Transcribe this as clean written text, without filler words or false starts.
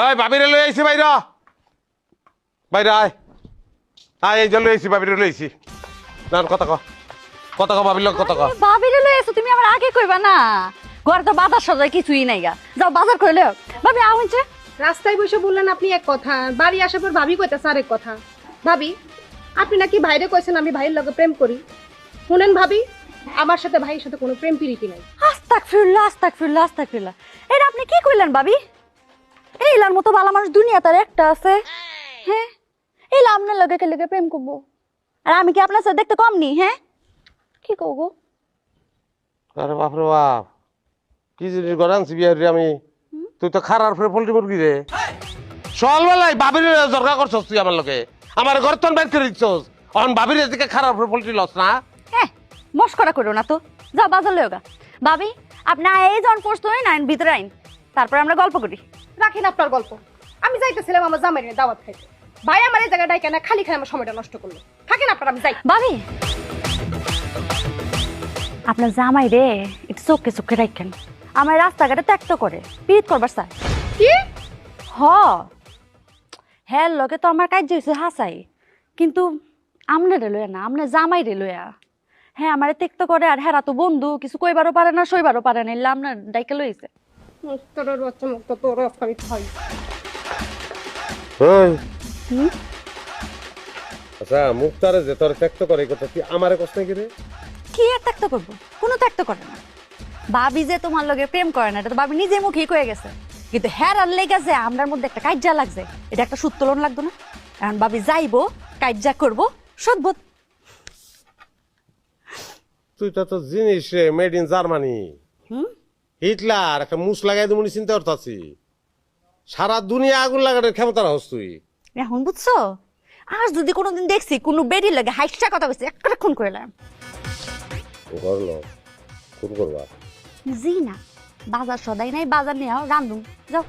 এই ভাবিরে লই আইছি বাইরা বাইরে আয় আয় এই যে লই আইছি ভাবিরে লই আইছি না কথা ক ভাবির লোক কথা ক ভাবিরে লই এসো তুমি আমার আগে কইবা না ঘরে তো বাজার সদাই কিছুই নাই গা যাও বাজার করে লও ভাবি আউনছে রাস্তায় বসে বললেন আপনি এক কথা, বাড়ি আসার পর ভাবি কইতেছে আরেক কথা। ভাবি আপনি নাকি ভাইরে কইছেন আমি ভাইয়ের লগে প্রেম করি। শুনেন ভাবি, আমার সাথে ভাইয়ের সাথে কোনো প্রেম প্রীতি নাই। আস্তাগফিরুল্লাহ এটা আপনি কি কইলেন ভাবি? এইলার মতো ভালো মানুষ দুনিয়া তার একটা আছে। হ্যাঁ এইলা আপনার লগে কে লগে প্রেম করবো আর আমি কি আপনার সাথে দেখতে কম নি? হ্যাঁ কি করবো? আরে বাপ রে বাপ কি জিনিস গড়ানছি বিয়ার রে আমি তুই তো খারার ফের পোল্ট্রি মুরগি রে সকালবেলায় ভাবির জরগা করছস তুই আমার লোকে আমার ঘর তন বাইর করে দিচ্ছস অন ভাবির দিকে খারার ফের পোল্ট্রি লস না হ্যাঁ মস্করা করো না তো যাও বাজার লও গা ভাবি আপনি এই জন প্রস্তুত না ভিতরে আইন তারপর আমরা গল্প করি। রাখেন আপনার গল্প, আমি যাইতেছিলাম আমার জামাই নিয়ে দাওয়াত খাইতে। ভাই আমার এই জায়গাটায় কেন খালি খালি আমার সময়টা নষ্ট করলো। থাকেন আপনার, আমি যাই। ভাবি আপনার জামাই রে একটু চোখে চোখে রাখেন, আমার রাস্তাঘাটে ত্যাক্ত করে পিট করবার চাই। কি হ্যাঁ লগে তো আমার কাজ হয়েছে হাসাই, কিন্তু আমনে লইয়া না আপনার জামাই রে লইয়া। হ্যাঁ আমার ত্যাক্ত করে আর হেরা তো বন্ধু কিছু কইবারও পারে না সইবারও পারে না, এলে আপনার ডাইকে লইছে। তোর বাচ্চা মুক্ত তোর আমি খাই। আচ্ছা মুক্তারে যে তোর ত্যাক্ত করে কথা তুই আমারে কষ্ট কি রে? কি আর ত্যাক্ত করবো? কোনো ত্যাক্ত করে না। ভাবি যে তোমার লগে প্রেম করে না এটা তো ভাবি নিজে মুখেই কয়ে গেছে, কিন্তু হেরার লেগেছে আমরার মধ্যে একটা কাজ্জা লাগছে, এটা একটা সুত্তোলন লাগতো না? এখন ভাবি যাইবো কাজ্জা করবো সদবোধ। তুই তো জিনিস রে মেড ইন জার্মানি। হিটলার একটা মুস লাগাই তুমি চিন্তা করতেছি সারা দুনিয়া আগুন লাগানোর ক্ষমতা রাখস তুই। এখন বুঝছো? আর যদি কোনোদিন দেখছি কোনো বেরির লাগে হাইসা কথা বলছে একটা খুন করে এলাম। করলো খুন করবা জি না বাজার সদাই নাই, বাজার নিয়ে রান্ধুন যাও।